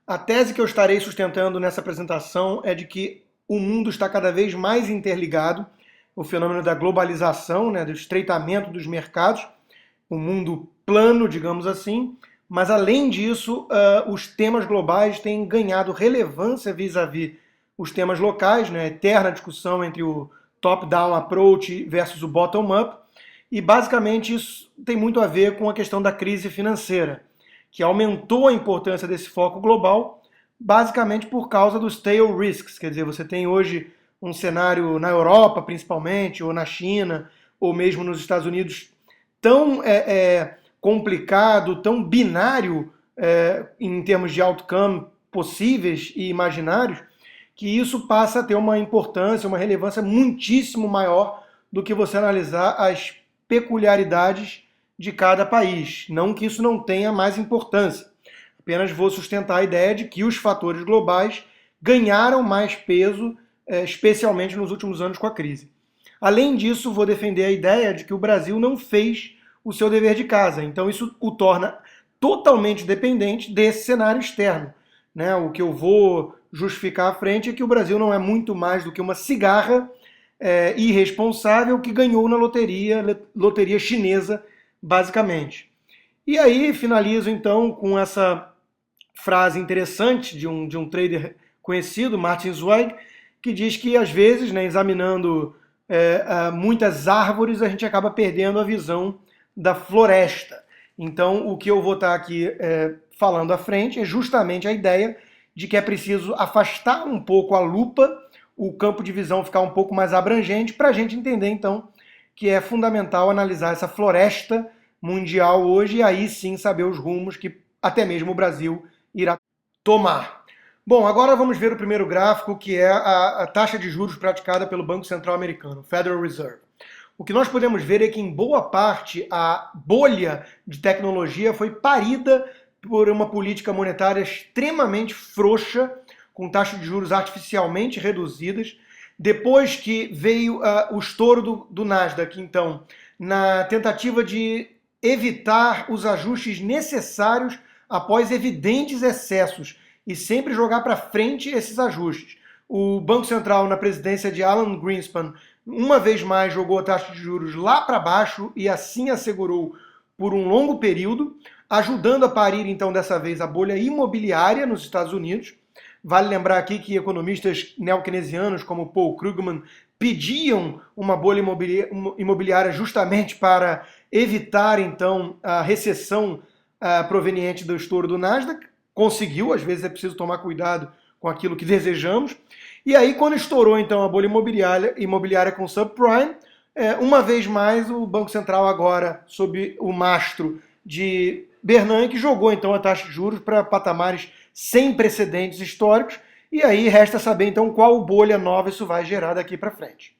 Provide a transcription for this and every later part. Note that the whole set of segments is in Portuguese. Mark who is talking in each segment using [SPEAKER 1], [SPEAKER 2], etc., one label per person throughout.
[SPEAKER 1] A tese que eu estarei sustentando nessa apresentação é de que o mundo está cada vez mais interligado, o fenômeno da globalização, né, do estreitamento dos mercados, o mundo plano, digamos assim, mas além disso, os temas globais têm ganhado relevância vis-à-vis os temas locais, né, eterna discussão entre o top-down approach versus o bottom-up, e basicamente isso tem muito a ver com a questão da crise financeira, que aumentou a importância desse foco global, basicamente por causa dos tail risks, quer dizer, você tem hoje um cenário na Europa, principalmente, ou na China, ou mesmo nos Estados Unidos, tão complicado, tão binário em termos de outcome possíveis e imaginários, que isso passa a ter uma importância, uma relevância muitíssimo maior do que você analisar as peculiaridades de cada país. Não que isso não tenha mais importância. Apenas vou sustentar a ideia de que os fatores globais ganharam mais peso, especialmente nos últimos anos com a crise. Além disso, vou defender a ideia de que o Brasil não fez o seu dever de casa. Então isso o torna totalmente dependente desse cenário externo. Né? O que eu vou justificar à frente é que o Brasil não é muito mais do que uma cigarra irresponsável que ganhou na loteria chinesa, basicamente. E aí finalizo então com essa frase interessante de um trader conhecido, Martin Zweig, que diz que às vezes, né, examinando muitas árvores, a gente acaba perdendo a visão da floresta. Então o que eu vou estar aqui falando à frente é justamente a ideia de que é preciso afastar um pouco a lupa, o campo de visão ficar um pouco mais abrangente, para a gente entender, então, que é fundamental analisar essa floresta mundial hoje e aí sim saber os rumos que até mesmo o Brasil irá tomar. Bom, agora vamos ver o primeiro gráfico, que é a taxa de juros praticada pelo Banco Central Americano, Federal Reserve. O que nós podemos ver é que, em boa parte, a bolha de tecnologia foi parida por uma política monetária extremamente frouxa, com taxas de juros artificialmente reduzidas, depois que veio o estouro do Nasdaq, então, na tentativa de evitar os ajustes necessários após evidentes excessos e sempre jogar para frente esses ajustes. O Banco Central, na presidência de Alan Greenspan, uma vez mais jogou a taxa de juros lá para baixo e assim assegurou por um longo período, ajudando a parir, então, dessa vez, a bolha imobiliária nos Estados Unidos. Vale lembrar aqui que economistas neokeynesianos como Paul Krugman pediam uma bolha imobiliária justamente para evitar, então, a recessão proveniente do estouro do Nasdaq. Conseguiu, às vezes é preciso tomar cuidado com aquilo que desejamos. E aí, quando estourou, então, a bolha imobiliária com subprime, uma vez mais, o Banco Central agora, sob o mastro de Bernanke, jogou, então, a taxa de juros para patamares sem precedentes históricos, e aí resta saber, então, qual bolha nova isso vai gerar daqui para frente.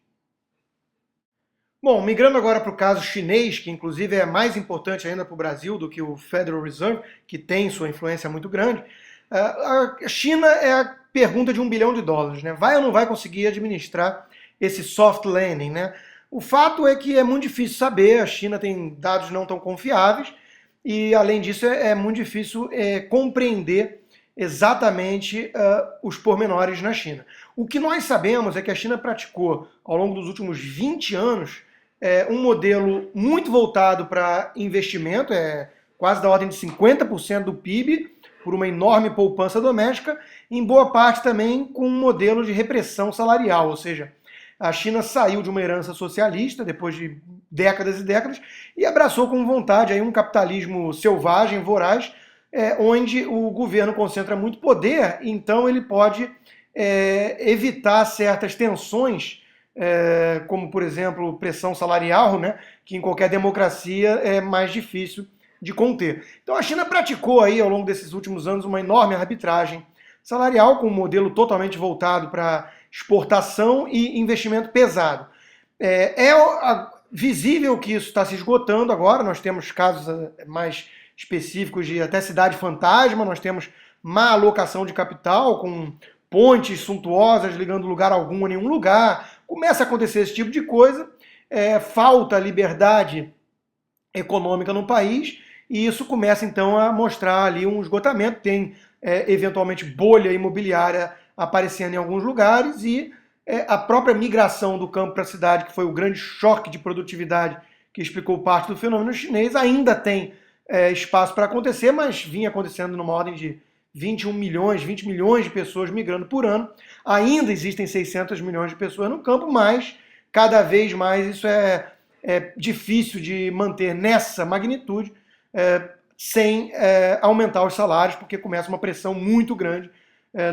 [SPEAKER 1] Bom, migrando agora para o caso chinês, que inclusive é mais importante ainda para o Brasil do que o Federal Reserve, que tem sua influência muito grande, a China é a pergunta de $1 bilhão, né? Vai ou não vai conseguir administrar esse soft landing, né? O fato é que é muito difícil saber, a China tem dados não tão confiáveis, e além disso é muito difícil compreender exatamente os pormenores na China. O que nós sabemos é que a China praticou, ao longo dos últimos 20 anos, um modelo muito voltado para investimento, quase da ordem de 50% do PIB, por uma enorme poupança doméstica, em boa parte também com um modelo de repressão salarial, ou seja, a China saiu de uma herança socialista depois de décadas e décadas e abraçou com vontade aí um capitalismo selvagem, voraz, onde o governo concentra muito poder, então ele pode evitar certas tensões, como, por exemplo, pressão salarial, né, que em qualquer democracia é mais difícil de conter. Então a China praticou aí, ao longo desses últimos anos, uma enorme arbitragem salarial, com um modelo totalmente voltado para exportação e investimento pesado. Visível que isso está se esgotando agora, nós temos casos mais específicos de até cidade fantasma, nós temos má alocação de capital, com pontes suntuosas ligando lugar algum a nenhum lugar, começa a acontecer esse tipo de coisa, falta liberdade econômica no país, e isso começa então a mostrar ali um esgotamento. Tem eventualmente bolha imobiliária aparecendo em alguns lugares e a própria migração do campo para a cidade, que foi o grande choque de produtividade que explicou parte do fenômeno chinês, ainda tem espaço para acontecer, mas vinha acontecendo numa ordem de 21 milhões, 20 milhões de pessoas migrando por ano. Ainda existem 600 milhões de pessoas no campo, mas cada vez mais isso é difícil de manter nessa magnitude sem aumentar os salários, porque começa uma pressão muito grande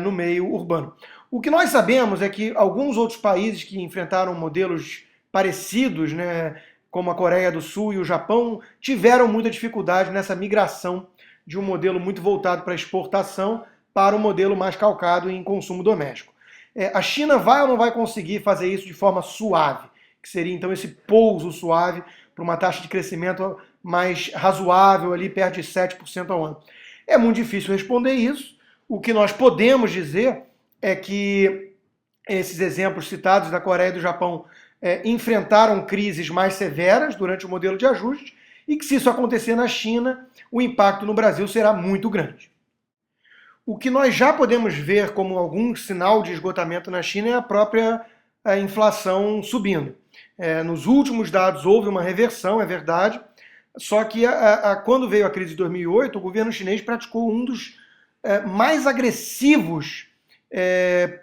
[SPEAKER 1] no meio urbano. O que nós sabemos é que alguns outros países que enfrentaram modelos parecidos, né, como a Coreia do Sul e o Japão, tiveram muita dificuldade nessa migração de um modelo muito voltado para exportação para um modelo mais calcado em consumo doméstico. A China vai ou não vai conseguir fazer isso de forma suave, que seria então esse pouso suave para uma taxa de crescimento mais razoável, ali perto de 7% ao ano? É muito difícil responder isso. O que nós podemos dizer é que esses exemplos citados da Coreia e do Japão enfrentaram crises mais severas durante o modelo de ajuste e que, se isso acontecer na China, o impacto no Brasil será muito grande. O que nós já podemos ver como algum sinal de esgotamento na China é a própria inflação subindo. Nos últimos dados houve uma reversão, é verdade, só que quando veio a crise de 2008, o governo chinês praticou um dos mais agressivos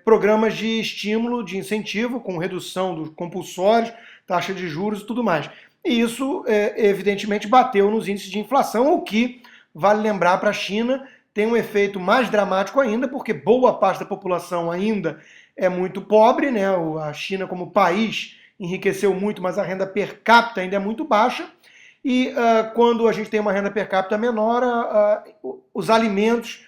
[SPEAKER 1] programas de estímulo, de incentivo, com redução dos compulsórios, taxa de juros e tudo mais. E isso, evidentemente, bateu nos índices de inflação, o que, vale lembrar, para a China tem um efeito mais dramático ainda, porque boa parte da população ainda é muito pobre, né? A China, como país, enriqueceu muito, mas a renda per capita ainda é muito baixa. E quando a gente tem uma renda per capita menor, os alimentos,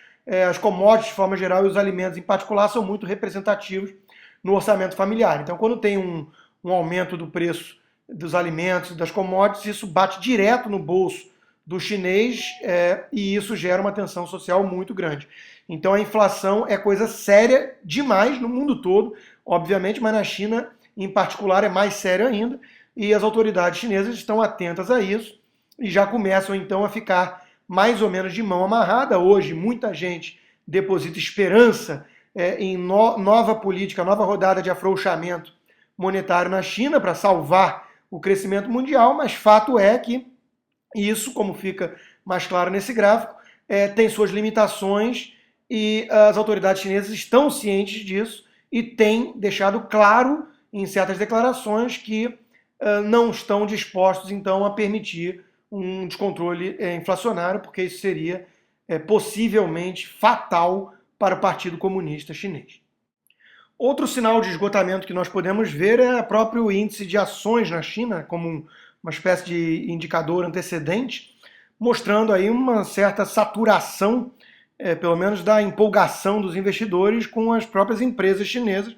[SPEAKER 1] as commodities de forma geral e os alimentos em particular são muito representativos no orçamento familiar. Então, quando tem um aumento do preço dos alimentos, das commodities, isso bate direto no bolso do chinês e isso gera uma tensão social muito grande. Então a inflação é coisa séria demais no mundo todo, obviamente, mas na China em particular é mais sério ainda e as autoridades chinesas estão atentas a isso e já começam então a ficar mais ou menos de mão amarrada. Hoje muita gente deposita esperança em nova política, nova rodada de afrouxamento monetário na China para salvar o crescimento mundial, mas fato é que isso, como fica mais claro nesse gráfico, tem suas limitações e as autoridades chinesas estão cientes disso e têm deixado claro em certas declarações que não estão dispostos, então, a permitir um descontrole inflacionário, porque isso seria possivelmente fatal para o Partido Comunista Chinês. Outro sinal de esgotamento que nós podemos ver é o próprio índice de ações na China, como uma espécie de indicador antecedente, mostrando aí uma certa saturação, pelo menos da empolgação dos investidores com as próprias empresas chinesas,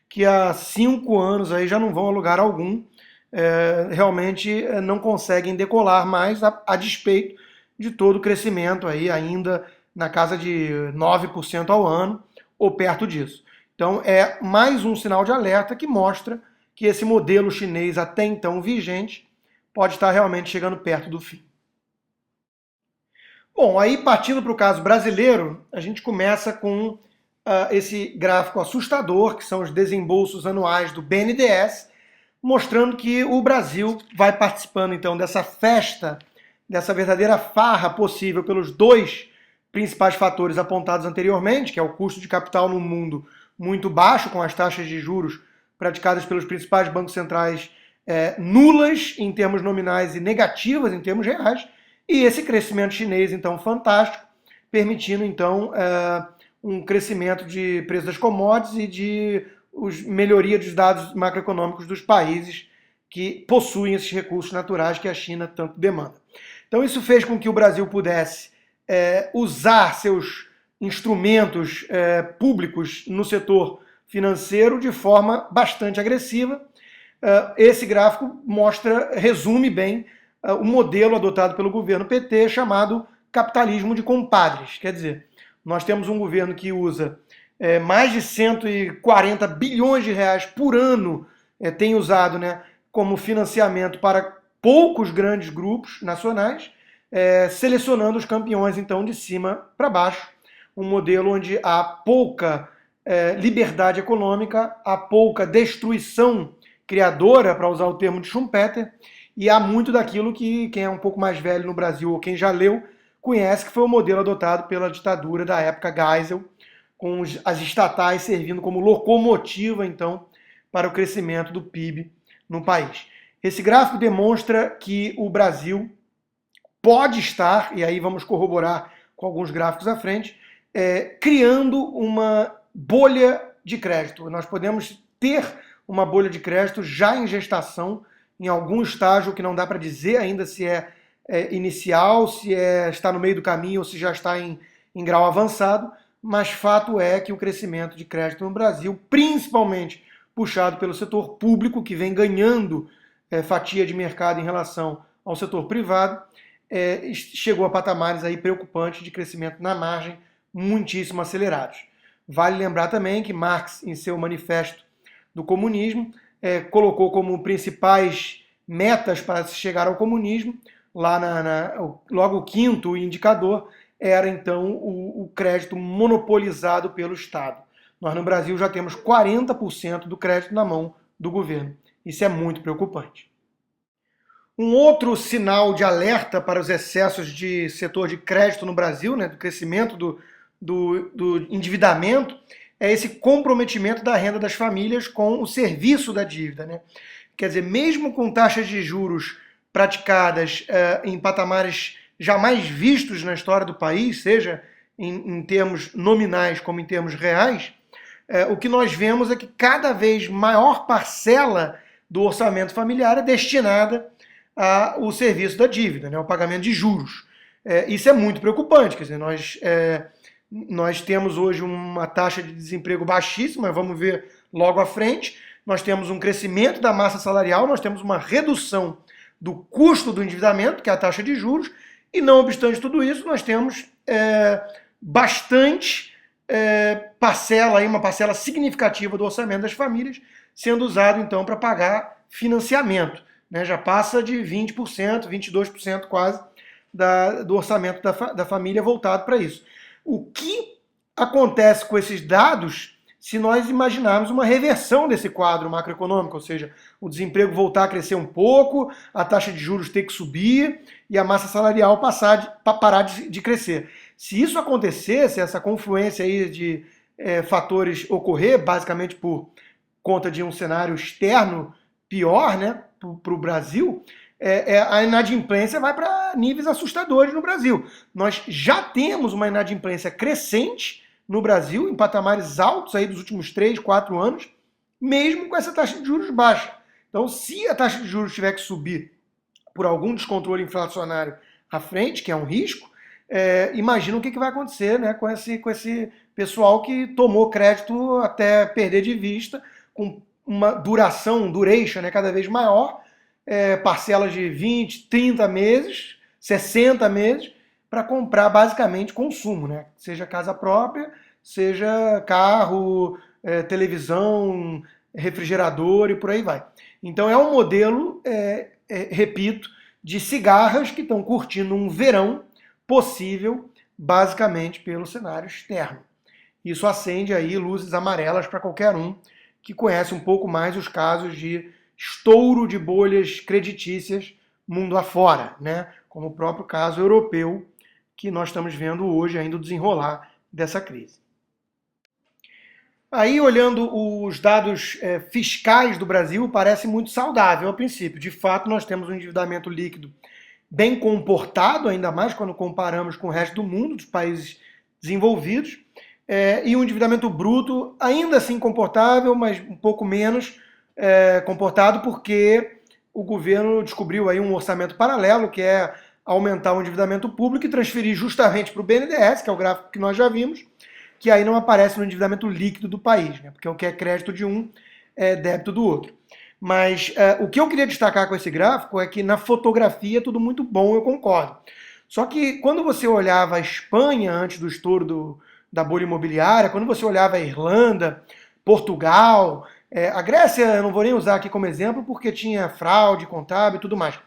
[SPEAKER 1] que há 5 anos aí já não vão a lugar algum, realmente não conseguem decolar mais, a despeito de todo o crescimento aí ainda na casa de 9% ao ano, ou perto disso. Então é mais um sinal de alerta que mostra que esse modelo chinês até então vigente pode estar realmente chegando perto do fim. Bom, aí partindo para o caso brasileiro, a gente começa com esse gráfico assustador, que são os desembolsos anuais do BNDES, mostrando que o Brasil vai participando então dessa festa, dessa verdadeira farra possível pelos dois principais fatores apontados anteriormente, que é o custo de capital no mundo muito baixo, com as taxas de juros praticadas pelos principais bancos centrais nulas em termos nominais e negativas em termos reais, e esse crescimento chinês, então, fantástico, permitindo, então, um crescimento de preço das commodities e de melhoria dos dados macroeconômicos dos países que possuem esses recursos naturais que a China tanto demanda. Então, isso fez com que o Brasil pudesse usar seus instrumentos públicos no setor financeiro de forma bastante agressiva. Esse gráfico resume bem o modelo adotado pelo governo PT chamado capitalismo de compadres. Quer dizer, nós temos um governo que usa mais de 140 bilhões de reais por ano, tem usado, né, como financiamento para poucos grandes grupos nacionais, selecionando os campeões então de cima para baixo, um modelo onde há pouca liberdade econômica, há pouca destruição criadora, para usar o termo de Schumpeter, e há muito daquilo que quem é um pouco mais velho no Brasil ou quem já leu conhece, que foi o modelo adotado pela ditadura da época Geisel, com as estatais servindo como locomotiva, então, para o crescimento do PIB no país. Esse gráfico demonstra que o Brasil pode estar, e aí vamos corroborar com alguns gráficos à frente, criando uma bolha de crédito. Nós podemos ter uma bolha de crédito já em gestação, em algum estágio que não dá para dizer ainda se é inicial, se está no meio do caminho ou se já está em grau avançado, mas fato é que o crescimento de crédito no Brasil, principalmente puxado pelo setor público, que vem ganhando fatia de mercado em relação ao setor privado, chegou a patamares aí preocupantes de crescimento na margem, muitíssimo acelerados. Vale lembrar também que Marx, em seu Manifesto do Comunismo, colocou como principais metas para se chegar ao comunismo, logo o quinto indicador era então o crédito monopolizado pelo Estado. Nós no Brasil já temos 40% do crédito na mão do governo. Isso é muito preocupante. Um outro sinal de alerta para os excessos de setor de crédito no Brasil, do crescimento do endividamento, é esse comprometimento da renda das famílias com o serviço da dívida. Quer dizer, mesmo com taxas de juros praticadas em patamares jamais vistos na história do país, seja em termos nominais como em termos reais, o que nós vemos é que cada vez maior parcela do orçamento familiar é destinada ao serviço da dívida, ao pagamento de juros. Isso é muito preocupante, quer dizer, nós temos hoje uma taxa de desemprego baixíssima, vamos ver logo à frente, nós temos um crescimento da massa salarial, nós temos uma redução do custo do endividamento, que é a taxa de juros, e não obstante tudo isso, nós temos bastante parcela, uma parcela significativa do orçamento das famílias sendo usado então para pagar financiamento. Já passa de 20%, 22% quase do orçamento da família voltado para isso. O que acontece com esses dados se nós imaginarmos uma reversão desse quadro macroeconômico, ou seja, o desemprego voltar a crescer um pouco, a taxa de juros ter que subir e a massa salarial parar de crescer. Se isso acontecer, se essa confluência aí de fatores ocorrer, basicamente por conta de um cenário externo pior, para o Brasil, a inadimplência vai para níveis assustadores no Brasil. Nós já temos uma inadimplência crescente no Brasil, em patamares altos aí dos últimos 3, 4 anos, mesmo com essa taxa de juros baixa. Então, se a taxa de juros tiver que subir por algum descontrole inflacionário à frente, que é um risco, imagina o que vai acontecer com esse pessoal que tomou crédito até perder de vista, com uma duration cada vez maior, parcelas de 20, 30 meses, 60 meses, para comprar basicamente consumo, seja casa própria, seja carro, televisão, refrigerador e por aí vai. Então é um modelo, repito, de cigarras que estão curtindo um verão possível basicamente pelo cenário externo. Isso acende aí luzes amarelas para qualquer um que conhece um pouco mais os casos de estouro de bolhas creditícias mundo afora, como o próprio caso europeu que nós estamos vendo hoje ainda o desenrolar dessa crise. Aí, olhando os dados fiscais do Brasil, parece muito saudável a princípio. De fato, nós temos um endividamento líquido bem comportado, ainda mais quando comparamos com o resto do mundo, dos países desenvolvidos, e um endividamento bruto ainda assim comportável, mas um pouco menos comportado, porque o governo descobriu aí um orçamento paralelo, que é aumentar o endividamento público e transferir justamente para o BNDES, que é o gráfico que nós já vimos, que aí não aparece no endividamento líquido do país, porque o que é crédito de um é débito do outro. Mas o que eu queria destacar com esse gráfico é que na fotografia é tudo muito bom, eu concordo. Só que quando você olhava a Espanha antes do estouro da bolha imobiliária, quando você olhava a Irlanda, Portugal, a Grécia eu não vou nem usar aqui como exemplo porque tinha fraude contábil e tudo mais.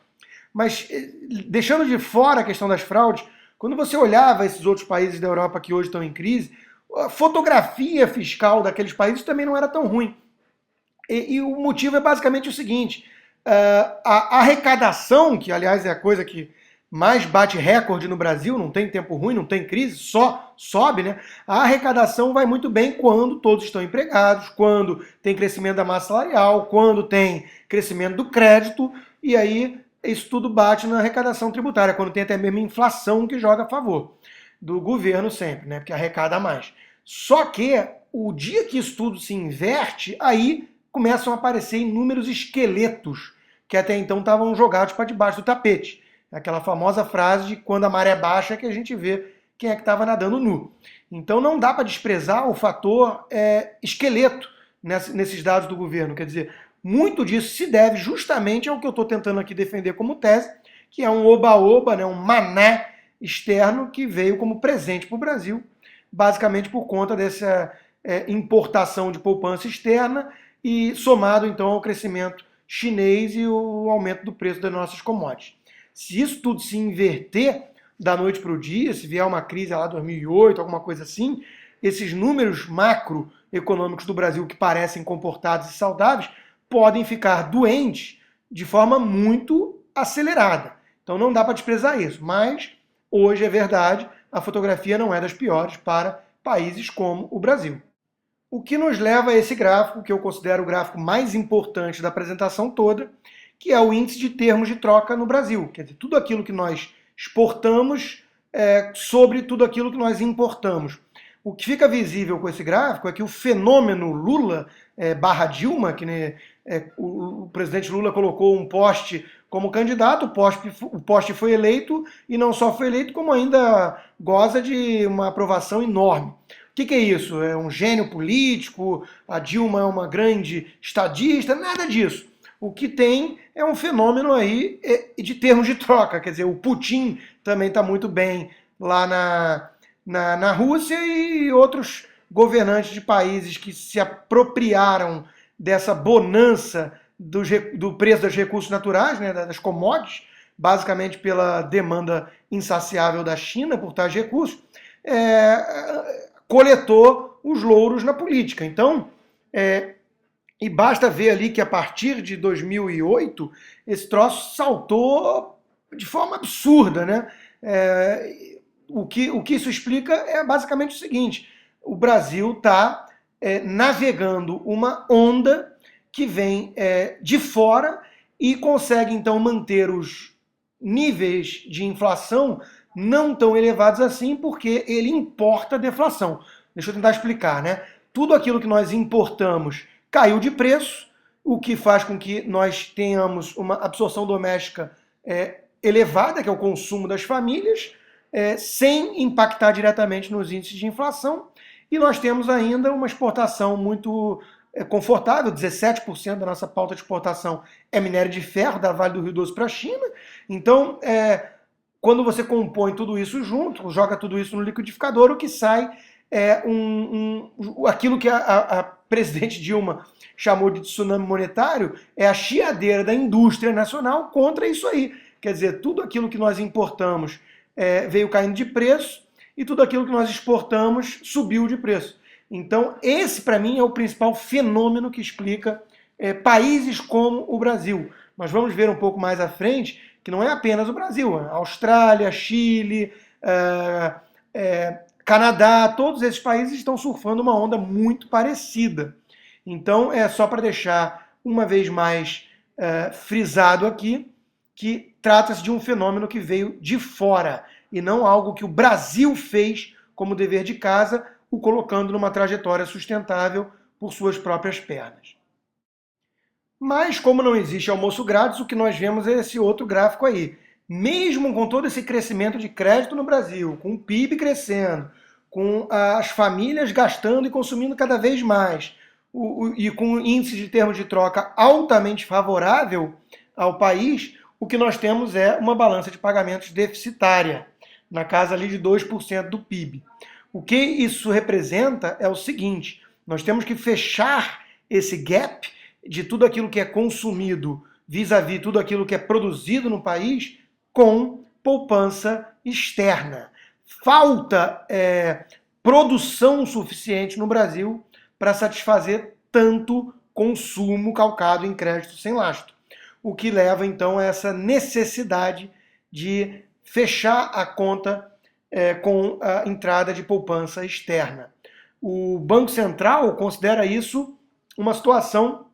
[SPEAKER 1] Mas deixando de fora a questão das fraudes, Quando você olhava esses outros países da Europa que hoje estão em crise, a fotografia fiscal daqueles países também não era tão ruim. E o motivo é basicamente o seguinte: a arrecadação, que aliás é a coisa que mais bate recorde no Brasil, não tem tempo ruim, não tem crise, só sobe, né? A arrecadação vai muito bem quando todos estão empregados, quando tem crescimento da massa salarial, quando tem crescimento do crédito, e aí isso tudo bate na arrecadação tributária, quando tem até mesmo inflação que joga a favor do governo sempre, né? Porque arrecada mais. Só que o dia que isso tudo se inverte, aí começam a aparecer inúmeros esqueletos que até então estavam jogados para debaixo do tapete. Aquela famosa frase de quando a maré baixa que a gente vê quem é que estava nadando nu. Então não dá para desprezar o fator esqueleto nesses dados do governo. Quer dizer, muito disso se deve justamente ao que eu estou tentando aqui defender como tese, que é um oba-oba, né, um mané externo que veio como presente para o Brasil, basicamente por conta dessa importação de poupança externa e somado então ao crescimento chinês e o aumento do preço das nossas commodities. Se isso tudo se inverter da noite para o dia, se vier uma crise lá 2008, alguma coisa assim, esses números macroeconômicos do Brasil que parecem comportados e saudáveis podem ficar doentes de forma muito acelerada. Então não dá para desprezar isso, mas hoje é verdade, a fotografia não é das piores para países como o Brasil. O que nos leva a esse gráfico, que eu considero o gráfico mais importante da apresentação toda, que é o índice de termos de troca no Brasil. Quer dizer, tudo aquilo que nós exportamos sobre tudo aquilo que nós importamos. O que fica visível com esse gráfico é que o fenômeno Lula barra Dilma, que né, o presidente Lula colocou um poste como candidato, o poste foi eleito, e não só foi eleito, como ainda goza de uma aprovação enorme. O que é isso? É um gênio político? A Dilma é uma grande estadista? Nada disso. O que tem é um fenômeno aí de termos de troca. Quer dizer, o Putin também está muito bem lá na Rússia, e outros governantes de países que se apropriaram dessa bonança do preço dos recursos naturais, né, das commodities, basicamente pela demanda insaciável da China por tais recursos, coletou os louros na política. Então, e basta ver ali que a partir de 2008, esse troço saltou de forma absurda, né? O que isso explica é basicamente o seguinte: o Brasil está navegando uma onda que vem de fora e consegue então manter os níveis de inflação não tão elevados assim, porque ele importa deflação. Deixa eu tentar explicar, né? Tudo aquilo que nós importamos caiu de preço, o que faz com que nós tenhamos uma absorção doméstica elevada, que é o consumo das famílias, sem impactar diretamente nos índices de inflação. E nós temos ainda uma exportação muito confortável. 17% da nossa pauta de exportação é minério de ferro, da Vale do Rio Doce para a China. Então, quando você compõe tudo isso junto, joga tudo isso no liquidificador, o que sai aquilo que a presidente Dilma chamou de tsunami monetário, é a chiadeira da indústria nacional contra isso aí. Quer dizer, tudo aquilo que nós importamos veio caindo de preço, e tudo aquilo que nós exportamos subiu de preço. Então, esse, para mim, é o principal fenômeno que explica países como o Brasil. Mas vamos ver um pouco mais à frente que não é apenas o Brasil. Austrália, Chile, Canadá, todos esses países estão surfando uma onda muito parecida. Então, é só para deixar uma vez mais frisado aqui que trata-se de um fenômeno que veio de fora e não algo que o Brasil fez como dever de casa, o colocando numa trajetória sustentável por suas próprias pernas. Mas, como não existe almoço grátis, o que nós vemos é esse outro gráfico aí. Mesmo com todo esse crescimento de crédito no Brasil, com o PIB crescendo, com as famílias gastando e consumindo cada vez mais, e com o índice de termos de troca altamente favorável ao país, o que nós temos é uma balança de pagamentos deficitária, na casa ali de 2% do PIB. O que isso representa é o seguinte: nós temos que fechar esse gap de tudo aquilo que é consumido vis-à-vis tudo aquilo que é produzido no país com poupança externa. falta produção suficiente no Brasil para satisfazer tanto consumo calcado em crédito sem lastro, o que leva então a essa necessidade de fechar a conta com a entrada de poupança externa. O Banco Central considera isso uma situação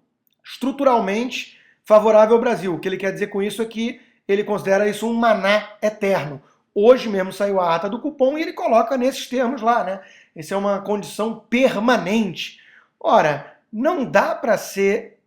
[SPEAKER 1] estruturalmente favorável ao Brasil. O que ele quer dizer com isso é que ele considera isso um maná eterno. Hoje mesmo saiu a ata do cupom e ele coloca nesses termos lá, né? Isso é uma condição permanente. Ora, não dá para ser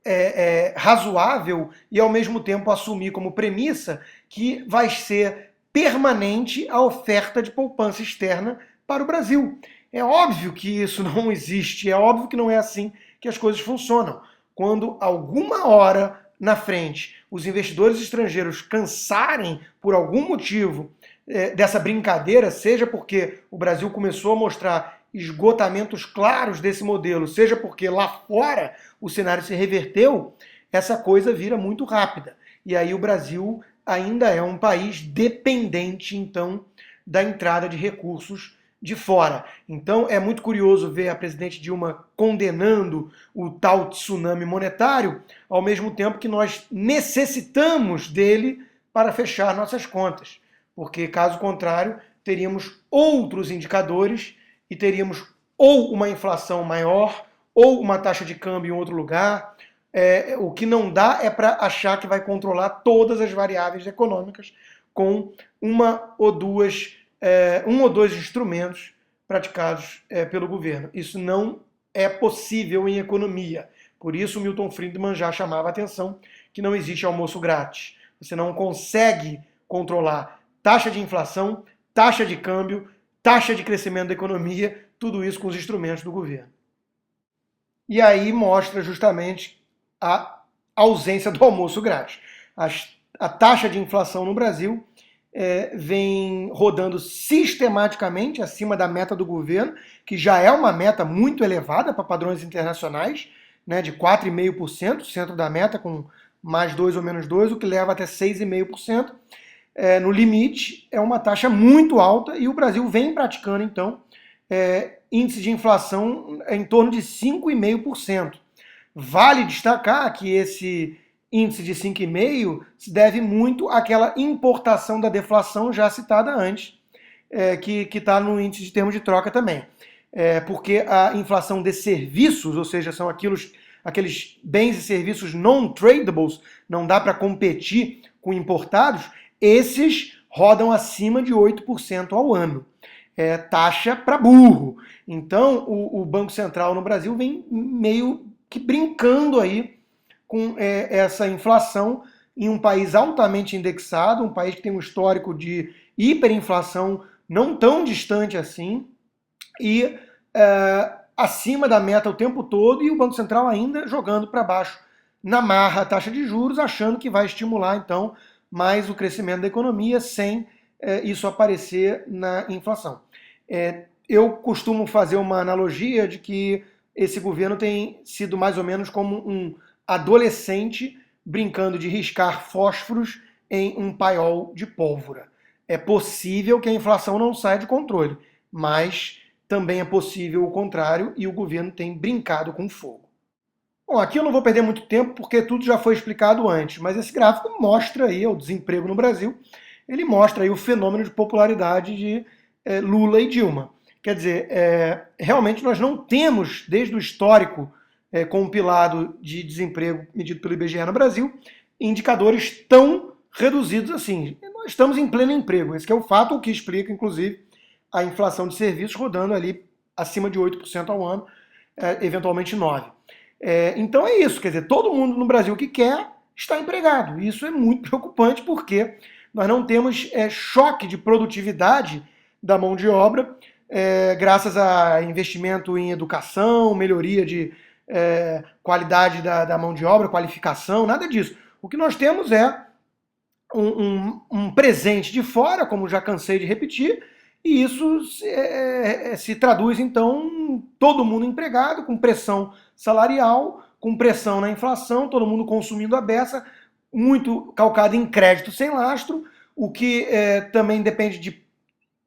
[SPEAKER 1] razoável e ao mesmo tempo assumir como premissa que vai ser permanente a oferta de poupança externa para o Brasil. É óbvio que isso não existe, é óbvio que não é assim que as coisas funcionam. Quando alguma hora na frente os investidores estrangeiros cansarem por algum motivo dessa brincadeira, seja porque o Brasil começou a mostrar esgotamentos claros desse modelo, seja porque lá fora o cenário se reverteu, essa coisa vira muito rápida. E aí o Brasil ainda é um país dependente, então, da entrada de recursos de fora. Então é muito curioso ver a presidente Dilma condenando o tal tsunami monetário, ao mesmo tempo que nós necessitamos dele para fechar nossas contas. Porque, caso contrário, teríamos outros indicadores e teríamos ou uma inflação maior ou uma taxa de câmbio em outro lugar. O que não dá é para achar que vai controlar todas as variáveis econômicas com um ou dois instrumentos praticados pelo governo. Isso não é possível em economia. Por isso, Milton Friedman já chamava a atenção que não existe almoço grátis. Você não consegue controlar taxa de inflação, taxa de câmbio, taxa de crescimento da economia, tudo isso com os instrumentos do governo. E aí mostra justamente a ausência do almoço grátis. A taxa de inflação no Brasil vem rodando sistematicamente acima da meta do governo, que já é uma meta muito elevada para padrões internacionais, né, de 4,5%, centro da meta com mais 2 ou menos 2, o que leva até 6,5%. No limite, é uma taxa muito alta e o Brasil vem praticando, então, índice de inflação em torno de 5,5%. Vale destacar que esse índice de 5,5% se deve muito àquela importação da deflação já citada antes, que está no índice de termos de troca também. Porque a inflação de serviços, ou seja, são aqueles bens e serviços non-tradables, não dá para competir com importados, esses rodam acima de 8% ao ano. Taxa para burro. Então, o Banco Central no Brasil vem meio que brincando aí com essa inflação em um país altamente indexado, um país que tem um histórico de hiperinflação não tão distante assim, e acima da meta o tempo todo, e o Banco Central ainda jogando para baixo na marra a taxa de juros, achando que vai estimular, então, mais o crescimento da economia sem isso aparecer na inflação. Eu costumo fazer uma analogia de que esse governo tem sido mais ou menos como um adolescente brincando de riscar fósforos em um paiol de pólvora. É possível que a inflação não saia de controle, mas também é possível o contrário e o governo tem brincado com fogo. Bom, aqui eu não vou perder muito tempo porque tudo já foi explicado antes, mas esse gráfico mostra aí o desemprego no Brasil, ele mostra aí o fenômeno de popularidade de Lula e Dilma. Quer dizer, realmente nós não temos, desde o histórico compilado de desemprego medido pelo IBGE no Brasil, indicadores tão reduzidos assim. Nós estamos em pleno emprego, esse que é o fato, o que explica, inclusive, a inflação de serviços rodando ali acima de 8% ao ano, eventualmente 9%. Então é isso, quer dizer, todo mundo no Brasil que quer está empregado. Isso é muito preocupante porque nós não temos choque de produtividade da mão de obra, graças a investimento em educação, melhoria de qualidade da mão de obra, qualificação, nada disso. O que nós temos é um presente de fora, como já cansei de repetir, e isso se traduz, então, todo mundo empregado, com pressão salarial, com pressão na inflação, todo mundo consumindo a beça, muito calcado em crédito sem lastro, o que também depende de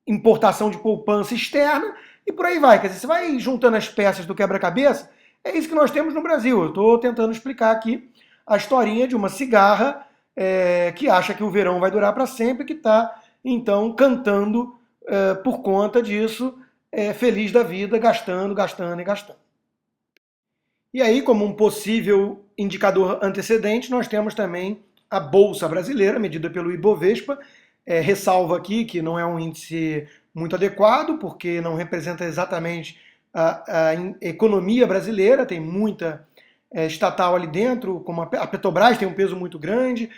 [SPEAKER 1] importação de poupança externa e por aí vai. Quer dizer, você vai juntando as peças do quebra-cabeça, é isso que nós temos no Brasil. Eu estou tentando explicar aqui a historinha de uma cigarra que acha que o verão vai durar para sempre, que está, então, cantando por conta disso, feliz da vida, gastando, gastando e gastando. E aí, como um possível indicador antecedente, nós temos também a Bolsa Brasileira, medida pelo Ibovespa. Ressalvo aqui que não é um índice muito adequado, porque não representa exatamente a economia brasileira, tem muita estatal ali dentro, como a Petrobras tem um peso muito grande,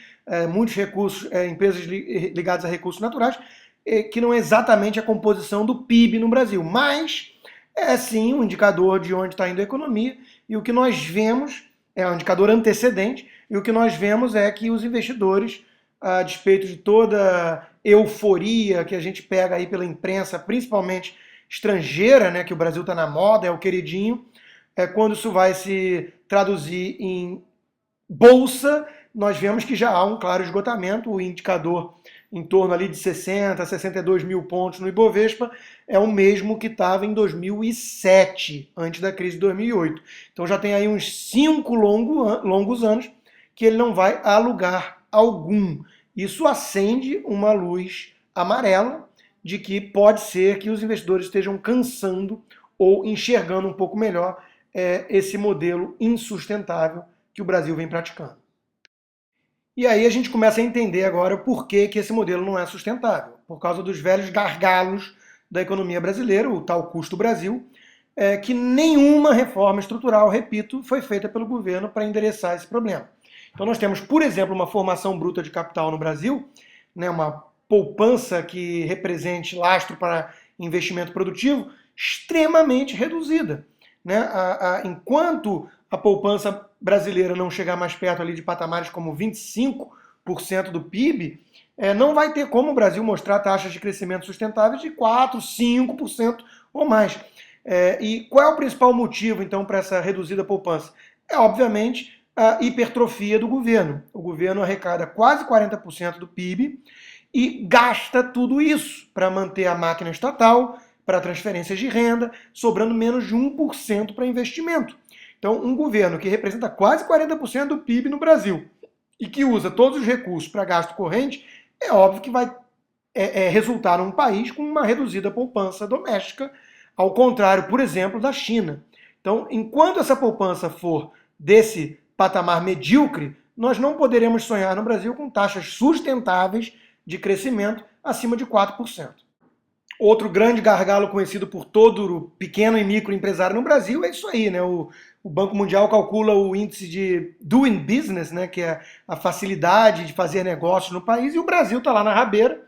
[SPEAKER 1] muitos recursos, empresas ligadas a recursos naturais, que não é exatamente a composição do PIB no Brasil, mas é sim um indicador de onde está indo a economia, e o que nós vemos é um indicador antecedente, e o que nós vemos é que os investidores, a despeito de toda euforia que a gente pega aí pela imprensa, principalmente estrangeira, né, que o Brasil está na moda, é o queridinho, quando isso vai se traduzir em bolsa, nós vemos que já há um claro esgotamento, o indicador em torno ali de 60, 62 mil pontos no Ibovespa é o mesmo que estava em 2007, antes da crise de 2008. Então já tem aí uns 5 longos anos que ele não vai a lugar algum. Isso acende uma luz amarela de que pode ser que os investidores estejam cansando ou enxergando um pouco melhor esse modelo insustentável que o Brasil vem praticando. E aí a gente começa a entender agora o porquê que esse modelo não é sustentável. Por causa dos velhos gargalos da economia brasileira, o tal custo Brasil, que nenhuma reforma estrutural, repito, foi feita pelo governo para endereçar esse problema. Então nós temos, por exemplo, uma formação bruta de capital no Brasil, né, uma poupança que represente lastro para investimento produtivo, extremamente reduzida. Né? Enquanto a poupança brasileira não chegar mais perto ali de patamares como 25% do PIB, não vai ter como o Brasil mostrar taxas de crescimento sustentáveis de 4%, 5% ou mais. E qual é o principal motivo, então, para essa reduzida poupança? Obviamente, a hipertrofia do governo. O governo arrecada quase 40% do PIB e gasta tudo isso para manter a máquina estatal, para transferências de renda, sobrando menos de 1% para investimento. Então, um governo que representa quase 40% do PIB no Brasil e que usa todos os recursos para gasto corrente, é óbvio que vai resultar num país com uma reduzida poupança doméstica, ao contrário, por exemplo, da China. Então, enquanto essa poupança for desse patamar medíocre, nós não poderemos sonhar no Brasil com taxas sustentáveis de crescimento acima de 4%. Outro grande gargalo conhecido por todo pequeno e microempresário no Brasil é isso aí, né? O Banco Mundial calcula o índice de doing business, né? Que é a facilidade de fazer negócios no país, e o Brasil está lá na rabeira,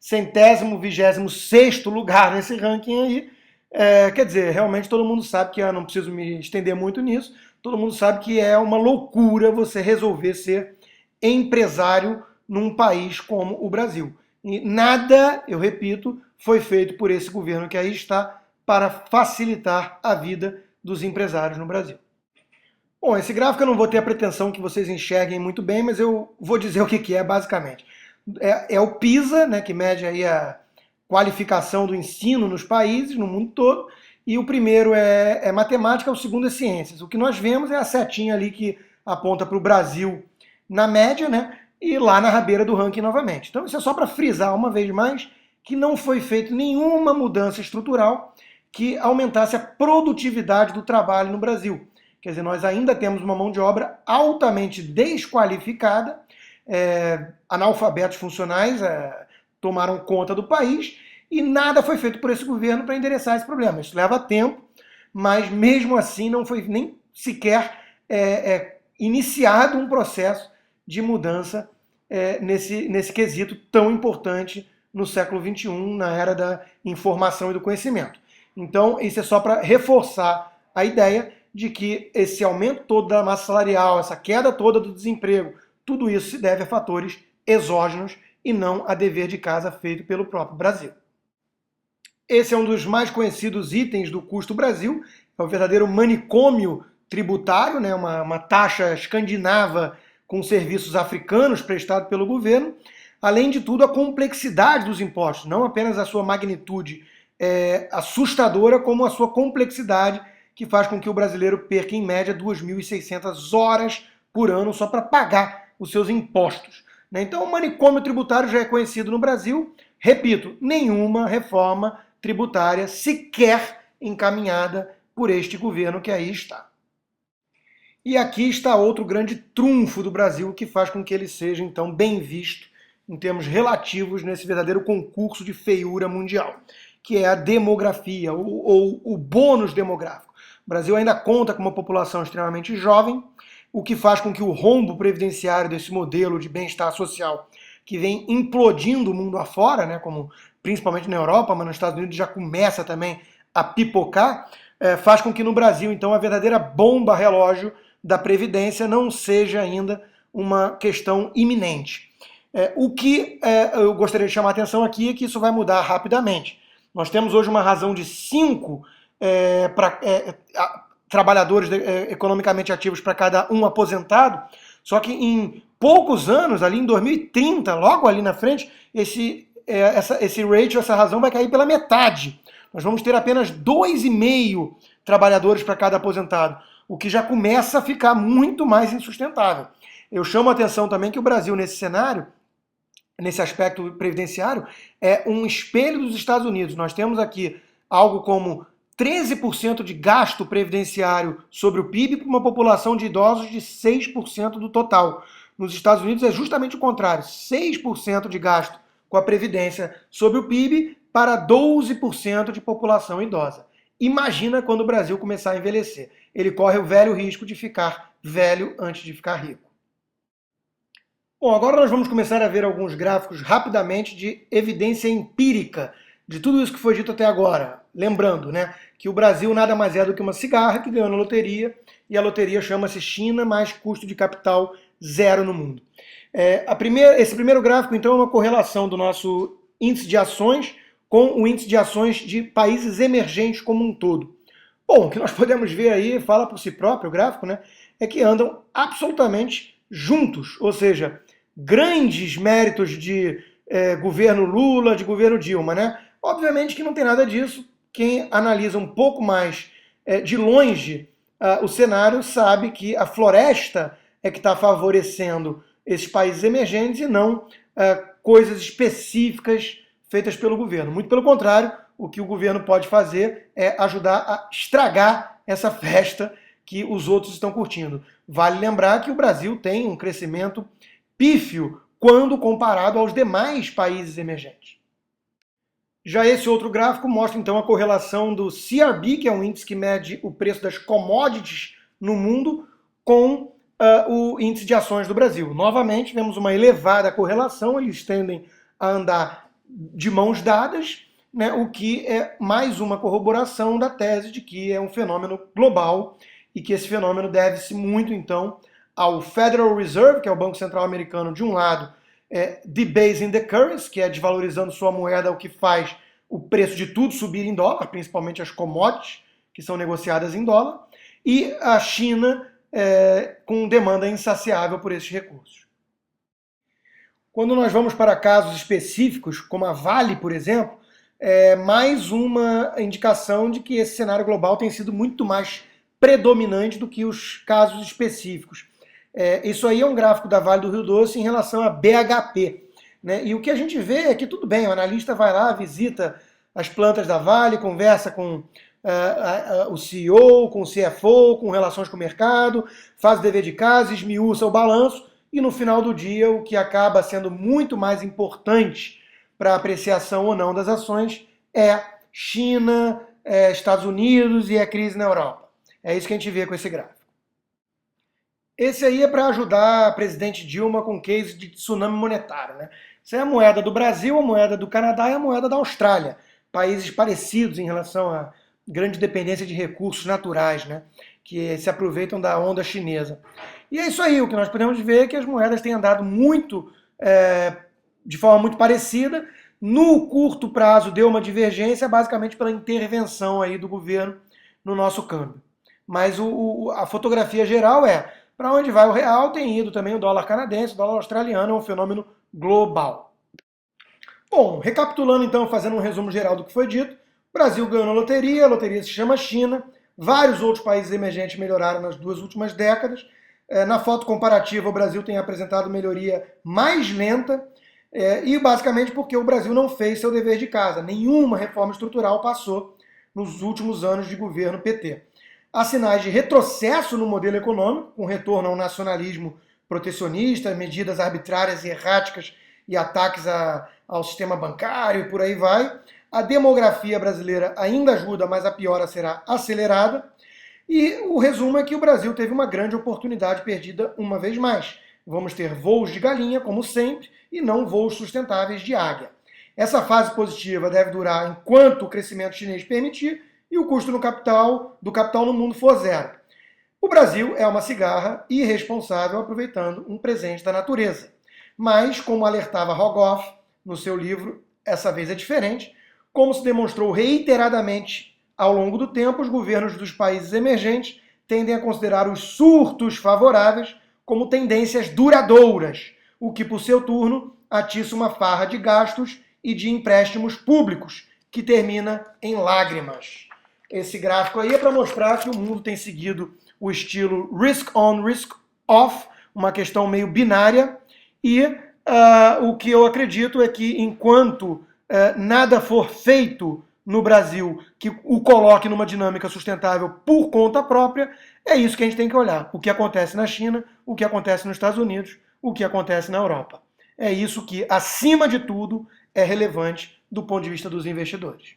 [SPEAKER 1] 126º lugar nesse ranking aí. Quer dizer, realmente todo mundo sabe que, eu não preciso me estender muito nisso, todo mundo sabe que é uma loucura você resolver ser empresário num país como o Brasil. E nada, eu repito, foi feito por esse governo que aí está para facilitar a vida dos empresários no Brasil. Bom, esse gráfico eu não vou ter a pretensão que vocês enxerguem muito bem, mas eu vou dizer o que é basicamente. É o PISA, né, que mede aí a qualificação do ensino nos países, no mundo todo, e o primeiro é matemática, o segundo é ciências. O que nós vemos é a setinha ali que aponta para o Brasil na média, né, e lá na rabeira do ranking novamente. Então isso é só para frisar uma vez mais que não foi feita nenhuma mudança estrutural que aumentasse a produtividade do trabalho no Brasil. Quer dizer, nós ainda temos uma mão de obra altamente desqualificada, analfabetos funcionais tomaram conta do país e nada foi feito por esse governo para endereçar esse problema. Isso leva tempo, mas mesmo assim não foi nem sequer iniciado um processo de mudança nesse quesito tão importante no século XXI, na era da informação e do conhecimento. Então, isso é só para reforçar a ideia de que esse aumento todo da massa salarial, essa queda toda do desemprego, tudo isso se deve a fatores exógenos e não a dever de casa feito pelo próprio Brasil. Esse é um dos mais conhecidos itens do custo Brasil, é o verdadeiro manicômio tributário, né? Uma taxa escandinava com serviços africanos prestados pelo governo. além de tudo, a complexidade dos impostos, não apenas a sua magnitude assustadora, como a sua complexidade, que faz com que o brasileiro perca, em média, 2.600 horas por ano só para pagar os seus impostos. Então, o manicômio tributário já é conhecido no Brasil. Repito, nenhuma reforma tributária sequer encaminhada por este governo que aí está. E aqui está outro grande trunfo do Brasil que faz com que ele seja, então, bem visto em termos relativos nesse verdadeiro concurso de feiura mundial, que é a demografia, ou o bônus demográfico. O Brasil ainda conta com uma população extremamente jovem, o que faz com que o rombo previdenciário desse modelo de bem-estar social, que vem implodindo o mundo afora, né, como principalmente na Europa, mas nos Estados Unidos já começa também a pipocar, faz com que no Brasil, então, a verdadeira bomba relógio da Previdência não seja ainda uma questão iminente. O que eu gostaria de chamar a atenção aqui é que isso vai mudar rapidamente. Nós temos hoje uma razão de 5 trabalhadores economicamente ativos para cada um aposentado, só que em poucos anos, ali em 2030, logo ali na frente, esse ratio, essa razão vai cair pela metade. Nós vamos ter apenas 2,5 trabalhadores para cada aposentado, o que já começa a ficar muito mais insustentável. Eu chamo a atenção também que o Brasil, nesse cenário, nesse aspecto previdenciário, é um espelho dos Estados Unidos. Nós temos aqui algo como 13% de gasto previdenciário sobre o PIB para uma população de idosos de 6% do total. Nos Estados Unidos é justamente o contrário, 6% de gasto com a Previdência sobre o PIB para 12% de população idosa. Imagina quando o Brasil começar a envelhecer. Ele corre o velho risco de ficar velho antes de ficar rico. Bom, agora nós vamos começar a ver alguns gráficos rapidamente de evidência empírica de tudo isso que foi dito até agora. Lembrando, né, que o Brasil nada mais é do que uma cigarra que ganhou na loteria, e a loteria chama-se China, mais custo de capital zero no mundo. Esse primeiro gráfico, então, é uma correlação do nosso índice de ações com o índice de ações de países emergentes como um todo. Bom, o que nós podemos ver aí, fala por si próprio o gráfico, né, é que andam absolutamente juntos, ou seja, grandes méritos de governo Lula, de governo Dilma, né? Obviamente que não tem nada disso. Quem analisa um pouco mais de longe o cenário sabe que a floresta é que está favorecendo esses países emergentes e não coisas específicas feitas pelo governo. Muito pelo contrário, o que o governo pode fazer é ajudar a estragar essa festa que os outros estão curtindo. Vale lembrar que o Brasil tem um crescimento pífio quando comparado aos demais países emergentes. Já esse outro gráfico mostra então a correlação do CRB, que é um índice que mede o preço das commodities no mundo, com o índice de ações do Brasil. Novamente, vemos uma elevada correlação, eles tendem a andar de mãos dadas, né, o que é mais uma corroboração da tese de que é um fenômeno global e que esse fenômeno deve-se muito, então, ao Federal Reserve, que é o Banco Central americano, de um lado, debasing the currency, que é desvalorizando sua moeda, o que faz o preço de tudo subir em dólar, principalmente as commodities, que são negociadas em dólar, e a China com demanda insaciável por esses recursos. Quando nós vamos para casos específicos, como a Vale, por exemplo, é mais uma indicação de que esse cenário global tem sido muito mais predominante do que os casos específicos. Isso aí é um gráfico da Vale do Rio Doce em relação a BHP. Né? E o que a gente vê é que tudo bem, o analista vai lá, visita as plantas da Vale, conversa com o CEO, com o CFO, com relações com o mercado, faz o dever de casa, esmiuça o balanço, e no final do dia o que acaba sendo muito mais importante para a apreciação ou não das ações é China, Estados Unidos e a crise na Europa. É isso que a gente vê com esse gráfico. Esse aí é para ajudar a presidente Dilma com o case de tsunami monetário. Né? Isso é a moeda do Brasil, a moeda do Canadá e a moeda da Austrália. Países parecidos em relação à grande dependência de recursos naturais, né? Que se aproveitam da onda chinesa. E é isso aí, o que nós podemos ver é que as moedas têm andado muito, de forma muito parecida. No curto prazo deu uma divergência, basicamente pela intervenção aí do governo no nosso câmbio. Mas a fotografia geral para onde vai o real, tem ido também o dólar canadense, o dólar australiano, é um fenômeno global. Bom, recapitulando então, fazendo um resumo geral do que foi dito, o Brasil ganhou na loteria, a loteria se chama China, vários outros países emergentes melhoraram nas 2 últimas décadas. Na foto comparativa, o Brasil tem apresentado melhoria mais lenta, e basicamente porque o Brasil não fez seu dever de casa. Nenhuma reforma estrutural passou nos últimos anos de governo PT. Há sinais de retrocesso no modelo econômico, com retorno ao nacionalismo protecionista, medidas arbitrárias e erráticas e ataques ao sistema bancário e por aí vai. A demografia brasileira ainda ajuda, mas a piora será acelerada. E o resumo é que o Brasil teve uma grande oportunidade perdida uma vez mais. Vamos ter voos de galinha, como sempre, e não voos sustentáveis de águia. Essa fase positiva deve durar enquanto o crescimento chinês permitir e o custo do capital no mundo for zero. O Brasil é uma cigarra irresponsável aproveitando um presente da natureza. Mas, como alertava Rogoff no seu livro Essa Vez é Diferente, como se demonstrou reiteradamente ao longo do tempo, os governos dos países emergentes tendem a considerar os surtos favoráveis como tendências duradouras, o que, por seu turno, atiça uma farra de gastos e de empréstimos públicos, que termina em lágrimas. Esse gráfico aí é para mostrar que o mundo tem seguido o estilo risk on, risk off, uma questão meio binária, e o que eu acredito é que enquanto nada for feito no Brasil que o coloque numa dinâmica sustentável por conta própria, é isso que a gente tem que olhar. O que acontece na China, o que acontece nos Estados Unidos, o que acontece na Europa. É isso que, acima de tudo, é relevante do ponto de vista dos investidores.